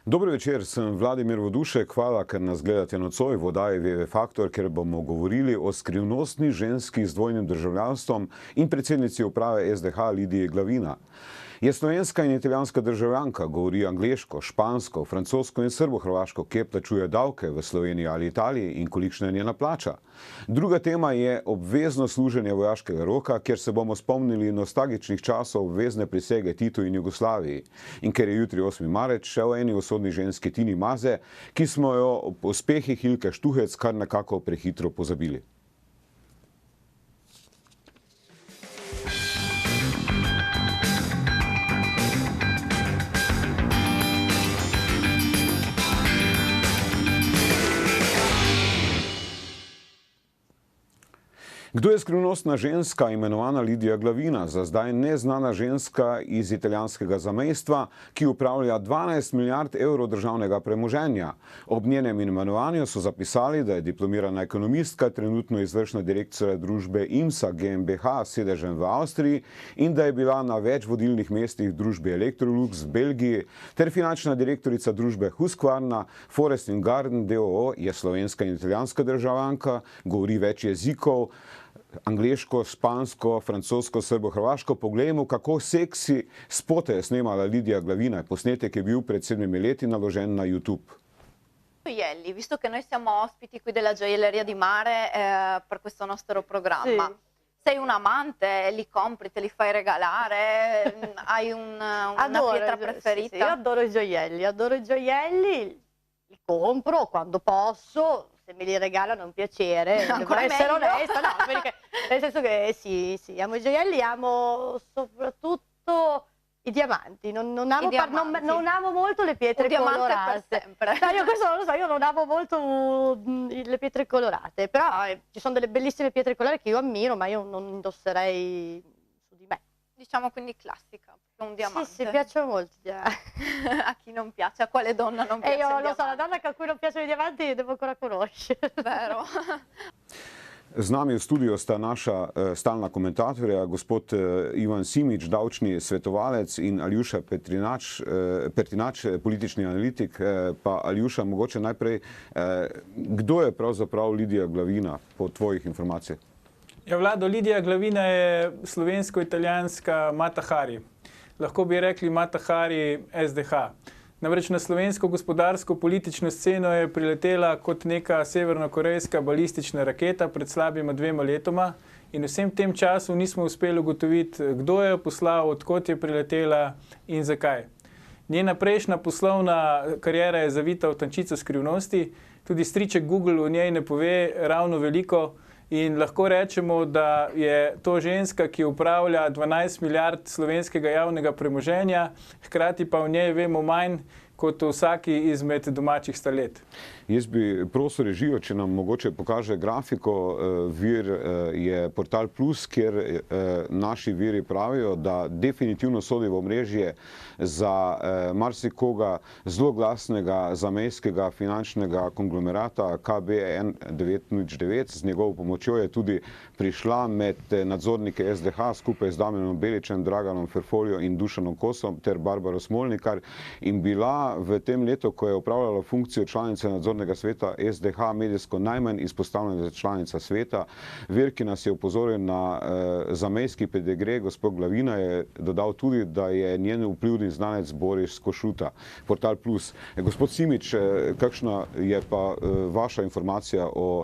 Dober večer, sem Vladimir Vodušek, hvala, ker nas gledate nocoj v oddaji VV Faktor, ker bomo govorili o skrivnostni ženski z dvojnim državljanstvom in predsednici uprave SDH Lidiji Glavina. Je slovenska in italijanska državljanka, govori angleško, špansko, francosko in srbohrvaško, kje plačuje davke v Sloveniji ali Italiji in kolikšna je njena plača. Druga tema je obvezno služenje vojaškega roka, kjer se bomo spomnili nostalgičnih časov obvezne prisege Titu in Jugoslaviji. In ker je jutri 8. marec, še o eni usodni ženski Tini Maze, ki smo jo ob uspehih Ilke Štuhec kar nekako prehitro pozabili. Kdo je skrivnostna ženska imenovana Lidija Glavina, za zdaj neznana ženska iz italijanskega zamejstva, ki upravlja 12 milijard evrov državnega premoženja? Ob njenem imenovanju so zapisali, da je diplomirana ekonomistka, trenutno izvršna direktorica družbe IMSA GmbH s sedežem v Avstriji in da je bila na več vodilnih mestih družbe Electrolux v Belgiji, ter finančna direktorica družbe Husqvarna, Forest & Garden d.o.o. je slovenska in italijanska državljanka, govori več jezikov, angleško, špansko, francosko, srbo-hrvaško. Poglejmo, kako seksi spote je snemala Lidija Glavina. Posnetek je bil pred 7 leti naložen na YouTube. Gioielli, visto che noi siamo ospiti qui della Gioielleria di Mare per questo nostro programma, Sì. sei un amante, li compri, te li fai regalare, hai una pietra preferita? Sì, io adoro i gioielli, li compro quando posso. Se me li regalano è un piacere, Ancora devo essere meglio. onesta, no, perché nel senso che sì, amo i gioielli, amo soprattutto i diamanti, non amo, diamanti. non amo molto le pietre Un diamante colorate. per sempre. No, io questo non lo so, io non amo molto le pietre colorate, però ci sono delle bellissime pietre colorate che io ammiro, ma io non indosserei su di me. Diciamo quindi classica, perché un diamante. Sì, piacciono molto i diamanti. A chi non piace, a quale donna non piace E io il lo so, la diamante? donna a cui non piacciono i diamanti devo ancora conoscere. Vero. Z nami v studiu sta naša stalna komentatorja, gospod Ivan Simič, davčni svetovalec, in Aljuša Pertinač, politični analitik. Pa Aljuša, mogoče najprej, kdo je pravzaprav Lidija Glavina po tvojih informacijah? Ja, Vlado, Lidija Glavina je slovensko-italijanska Mata Hari. Lahko bi rekli Mata Hari SDH. Namreč na slovensko gospodarsko-politično sceno je priletela kot neka severnokorejska balistična raketa pred slabima 2 letoma in vsem tem času nismo uspeli ugotoviti, kdo jo poslal, odkot je priletela in zakaj. Njena prejšnja poslovna kariera je zavita v tančico skrivnosti, tudi striček Google o njej ne pove ravno veliko. In lahko rečemo, da je to ženska, ki upravlja 12 milijard slovenskega javnega premoženja, hkrati pa o njej vemo manj kot o vsaki izmed domačih stalet. Jaz bi prosil režijo, če nam mogoče pokaže grafiko. Vir je Portal Plus, kjer naši viri pravijo, da definitivno sodi v omrežje za marsikoga zelo glasnega zamejskega finančnega konglomerata KB1909. Z njegovo pomočjo je tudi prišla med nadzornike SDH skupaj z Damjanom Beličem, Draganom Ferfoljo in Dušanom Kosom ter Barbaro Smolnikar in bila v tem letu, ko je upravljala funkcijo članice nadzornega sveta SDH, medijsko najmanj izpostavljena članica sveta. Vir, ki nas je opozoril na zamejski pedigre, gospod Glavina, je dodal tudi, da je njen vplivni znanec Boris Košuta. Portal Plus. Gospod Simič, kakšna je pa vaša informacija o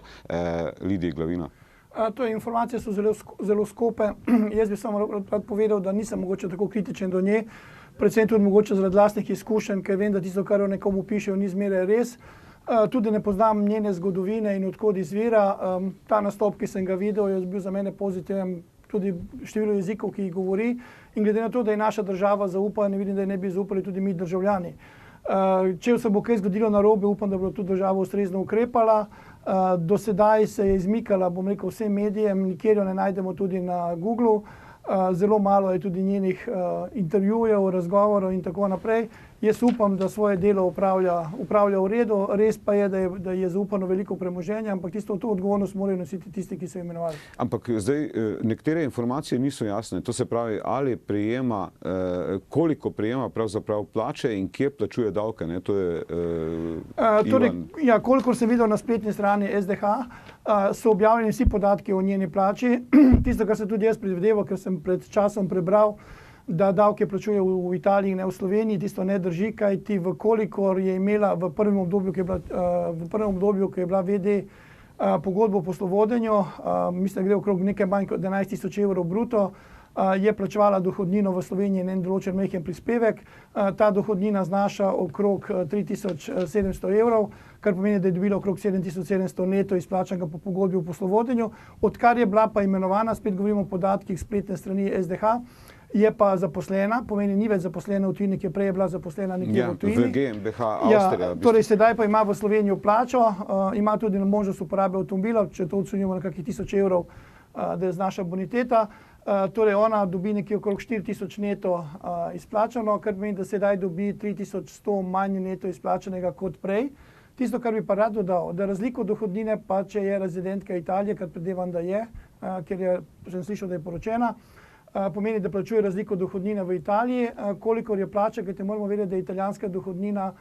Lidiji Glavina? Informacije so zelo skope. Jaz bi samo rad povedal, da nisem mogoče tako kritičen do nje, predvsem tudi mogoče zaradi lastnih izkušenj, ker vem, da tisto, kar o nekomu pišejo, ni zmeraj res. Tudi ne poznam njene zgodovine in odkod izvira. Ta nastop, ki sem ga videl, je bil za mene pozitiven, tudi število jezikov, ki jih govori. In glede na to, da je naša država zaupala, ne vidim, da je ne bi zaupali tudi mi državljani. Če se bo kaj zgodilo narobe, upam, da bo tudi država ustrezno ukrepala. Do sedaj se je izmikala, bom rekel, vsem medijem, nikjer jo ne najdemo tudi na Googlu. Zelo malo je tudi njenih intervjujev, razgovorov in tako naprej. Jaz upam, da svoje delo upravlja v redu, res pa je, da je zaupano veliko premoženja, ampak to odgovornost morajo nositi tisti, ki so imenovali. Ampak zdaj nekatere informacije niso jasne, to se pravi, ali prejema, koliko prejema pravzaprav plače in kje plačuje davke, ne? To je Torej, Ivan. ja, kolikor sem videl na spletni strani SDH, so objavljeni vsi podatki o njeni plači. Tisto, kar sem tudi jaz predvideval, ker sem pred časom prebral, da davke plačuje v Italiji, ne v Sloveniji, tisto ne drži, kajti vkolikor je imela v prvem obdobju, ko je bila VD pogodbo o poslovodenju, mislim, da gre okrog nekaj manj kot 11.000 evrov bruto, je plačevala dohodnino v Sloveniji in en določen majhen prispevek. Ta dohodnina znaša okrog 3.700 evrov, kar pomeni, da je dobila okrog 7.700 neto izplačanega po pogodbi o poslovodenju. Odkar je bila pa imenovana, spet govorimo o podatkih spletne strani SDH, je pa zaposlena, pomeni ni več zaposlena v tujini, ki je prej bila zaposlena nekje v tujini. V GmbH Avstrija. Torej sedaj pa ima v Slovenijo plačo, ima tudi možnost uporabe avtomobila, če to ocenjujemo na kakih 1000 evrov, da je znaša boniteta. Torej ona dobi nekje okrog 4000 neto izplačano, kar pomeni, da sedaj dobi 3100 manj neto izplačanega kot prej. Tisto, kar bi pa rad dodal, da razliko dohodnine, pa če je rezidentka Italije, kar predvidevam, da je, ker sem slišal, da je poročena, pomeni, da plačuje razliko dohodnine v Italiji, kolikor je plača, kajte moramo vedeti, da je italijanska dohodnina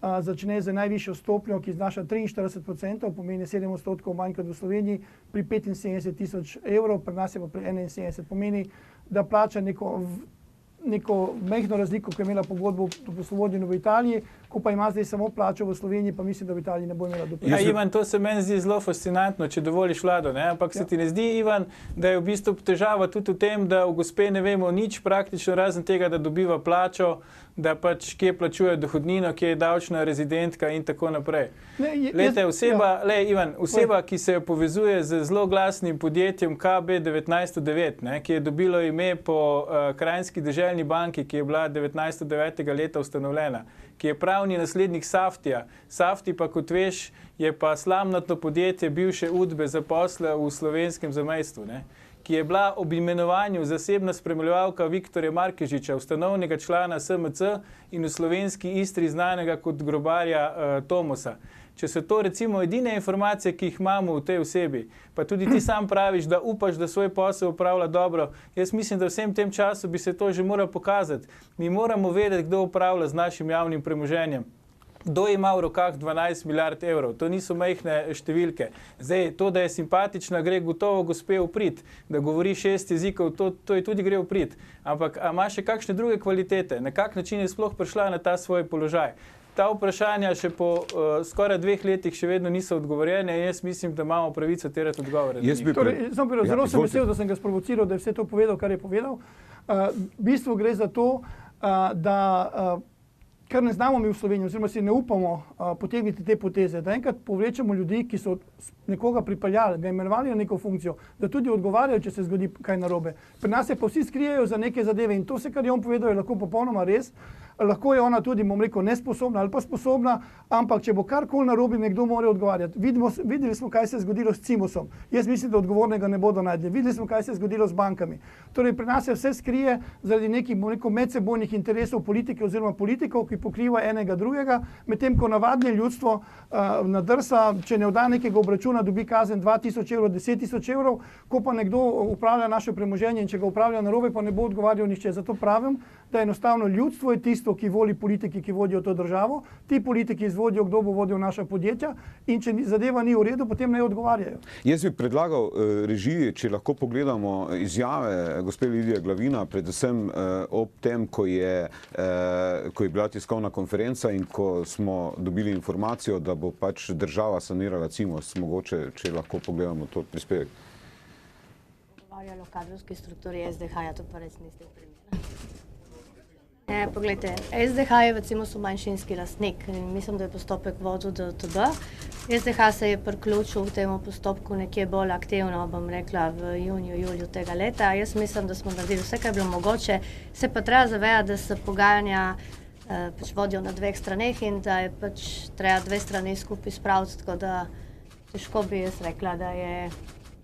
začne z najvišjo stopnjo, ki znaša 43%, pomeni 7% manj kot v Sloveniji, pri 75.000 evrov, pri nas je pa pri 71. Pomeni, da plača neko majhno razliko, ko je imela pogodbo o poslovodenju v Italiji, ko pa ima zdaj samo plačo v Sloveniji, pa mislim, da v Italiji ne bo imela doplačila. Ja, Ivan, to se meni zdi zelo fascinantno, če dovoliš, Vlado, ne? Ampak se ti ne zdi, Ivan, da je v bistvu težava tudi v tem, da v gospe ne vemo nič praktično, razen tega, da dobiva plačo, da pač kje plačuje dohodnino, kje je davčna rezidentka in tako naprej. Oseba, ki se povezuje z zelo glasnim podjetjem KB1909, ne, ki je dobilo ime po Kranjski deželni banki, ki je bila 1909. leta ustanovljena, ki je pravni naslednik Saftija. Safti pa, kot veš, je pa slamnato podjetje bivše Udbe zaposla v slovenskem zamejstvu, ne, ki je bila ob imenovanju zasebna spremljevalka Viktorja Markežiča, ustanovnega člana SMC in v slovenski Istri znanega kot grobarja Tomosa. Če so to recimo edine informacije, ki jih imamo v tej osebi, pa tudi ti sam praviš, da upaš, da svoj posel upravlja dobro, jaz mislim, da vsem tem času bi se to že moralo pokazati. Mi moramo vedeti, kdo upravlja z našim javnim premoženjem. Kdo ima v rokah 12 milijard evrov? To niso majhne številke. Zdaj, to, da je simpatična, gre gotovo gospe v prid. Da govori 6 jezikov, to je tudi gre v prid. Ampak ima še kakšne druge kvalitete? Na kak način je sploh prišla na ta svoj položaj? Ta vprašanja še po skoraj 2 letih še vedno niso odgovorjene in jaz mislim, da imamo pravico terati odgovore. Zelo sem vesel, da sem ga sprovociral, da je vse to povedal, kar je povedal. V bistvu gre za to, da kar ne znamo mi v Sloveniji, oziroma si ne upamo potegniti te poteze, da enkrat povlečemo ljudi, ki so nekoga pripeljali, ga imenovali na neko funkcijo, da tudi odgovarjajo, če se zgodi kaj narobe. Pri nas se pa vsi skrijejo za neke zadeve in to vse, kar je on povedal, je lahko popolnoma res. Lahko je ona tudi, bom rekel, nesposobna ali pa sposobna, ampak če bo karkoli narobe, nekdo mora odgovarjati. Videli smo, kaj se je zgodilo s Cimosom. Jaz mislim, da odgovornega ne bodo najdli. Videli smo, kaj se je zgodilo z bankami. Torej, pri nas se vse skrije zaradi nekih, bom rekel, medsebojnih interesov politike oziroma politikov, ki pokriva enega drugega, medtem ko navadne ljudstvo nadrsa, če ne odda nekega obračuna, dobi kazen 2000 evrov, 10.000 evrov, ko pa nekdo upravlja naše premoženje in če ga upravlja narobe, pa ne bo odgovarjal nihče. Zato pravim, da enostavno ljudstvo je tisto, ki voli politiki, ki vodijo to državo. Ti politiki izvodijo, kdo bo vodil naša podjetja in če zadeva ni v redu, potem naj odgovarjajo. Jaz bi predlagal režiji, če lahko pogledamo izjave gospe Lidije Glavina, predvsem ob tem, ko je bila tiskovna konferenca in ko smo dobili informacijo, da bo pač država sanirala Cimos, mogoče, če lahko pogledamo to prispevek. Pogovarjali o kadrovski strukturi SDH-ja, to pa res niste v primeru. Poglejte, SDH je v Cimosu manjšinski lastnik in mislim, da je postopek vodil DTB. SDH se je priključil v temu postopku nekje bolj aktivno, bom rekla, v juniju, juliju tega leta. Jaz mislim, da smo naredili vse, kar je bilo mogoče. Se pa treba zavedati, da se pogajanja pač vodijo na 2 straneh in da je pač treba 2 strani skupaj spraviti, tako da težko bi jaz rekla, da je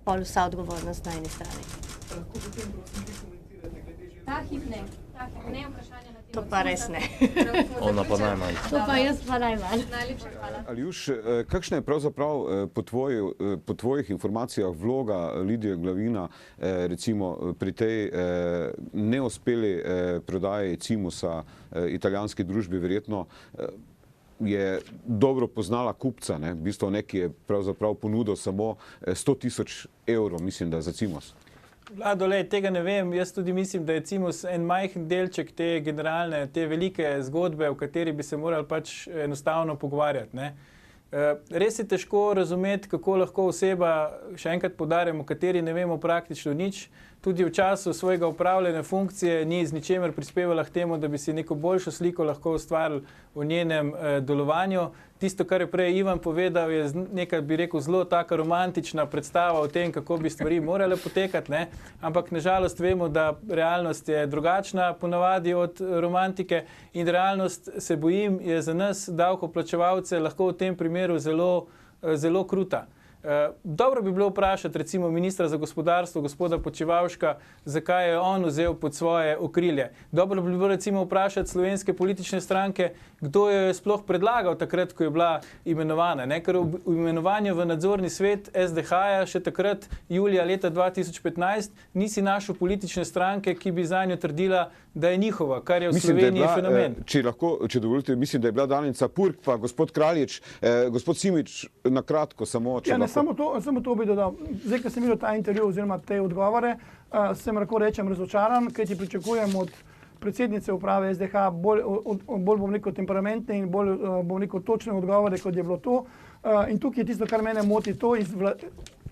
pol vsa odgovornost na eni strani. Ta hip ne vprašanja na To pa res ne. Ona pa najmanj. To pa jaz pa najmanj. Aljuš, kakšna je pravzaprav po tvojih informacijah vloga Lidije Glavina recimo pri tej neuspeli prodaji Cimusa italijanski družbi? Verjetno je dobro poznala kupca, v bistvu neki je pravzaprav ponudil samo 100 000 evrov, mislim, da za Cimos. Vlado, tega ne vem. Jaz tudi mislim, da je Cimos en majhen delček te generalne, te velike zgodbe, o kateri bi se morali pač enostavno pogovarjati. Res je težko razumeti, kako lahko oseba, še enkrat poudarjam, o kateri ne vemo praktično nič, tudi v času svojega upravljanja funkcije ni z ničemer prispevala k temu, da bi si neko boljšo sliko lahko ustvarili o njenem delovanju. Tisto, kar je prej Ivan povedal, je neka, bi rekel, zelo taka romantična predstava o tem, kako bi stvari morale potekati, ampak nažalost vemo, da realnost je drugačna ponavadi od romantike in realnost, se bojim, je za nas davkoplačevalce lahko v tem primeru zelo kruta. Dobro bi bilo vprašati recimo ministra za gospodarstvo, gospoda Počivalška, zakaj je on vzel pod svoje okrilje. Dobro bi bilo recimo vprašati slovenske politične stranke, kdo jo je sploh predlagal takrat, ko je bila imenovana. Ker v imenovanju v nadzorni svet SDH-ja še takrat julija leta 2015 nisi našel politične stranke, ki bi zanjo trdila, da je njihova, kar je v Sloveniji fenomen. Če dovolite, mislim, da je bila Danica Purk, pa gospod Kraljič, gospod Simič, na kratko samo, če lahko. Samo to bi dodal. Zdaj, ko sem videl ta intervju oziroma te odgovore, sem lahko rečem razočaran, kajti pričakujem od predsednice uprave SDH bolj bom rekel temperamentne in bolj bom rekel točne odgovore, kot je bilo to. In tukaj je tisto, kar mene moti, to,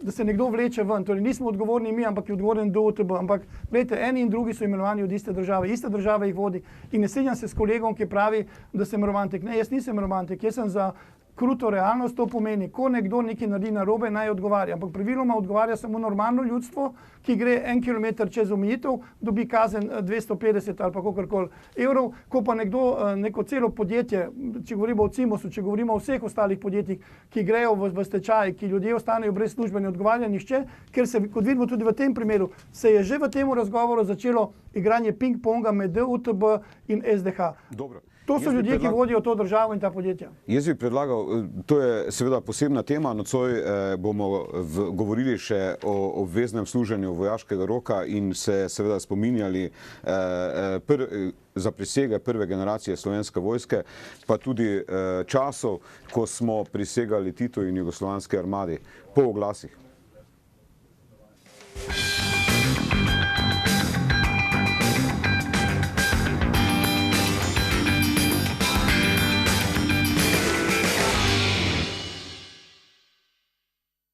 da se nekdo vleče ven. Torej nismo odgovorni mi, ampak je odgovoren DUTB. Ampak gledajte, eni in drugi so imenovani od iste države. Ista država jih vodi. In ne strinjam se s kolegom, ki pravi, da sem romantik. Ne, jaz nisem romantik, jaz sem za kruto realnost. To pomeni, ko nekdo nekaj naredi narobe, naj odgovarja. Ampak praviloma odgovarja samo normalno ljudstvo, ki gre 1 kilometer čez omejitev, dobi kazen 250 ali pa kakorkoli evrov. Ko pa nekdo, neko celo podjetje, če govorimo o Cimosu, če govorimo o vseh ostalih podjetjih, ki grejo v stečaj, ki ljudje ostanejo brez službe, ne odgovarja nihče, ker se, kot vidimo tudi v tem primeru, se je že v tem razgovoru začelo igranje ping-ponga med DUTB in SDH. Dobro. To so ljudje, ki vodijo to državo in ta podjetja. Jaz bi predlagal, to je seveda posebna tema, nocoj bomo govorili še o obveznem služenju vojaškega roka in se seveda spominjali zaprisege prve generacije Slovenske vojske, pa tudi časov, ko smo prisegali Titu in Jugoslovanski armadi. Po oglasih.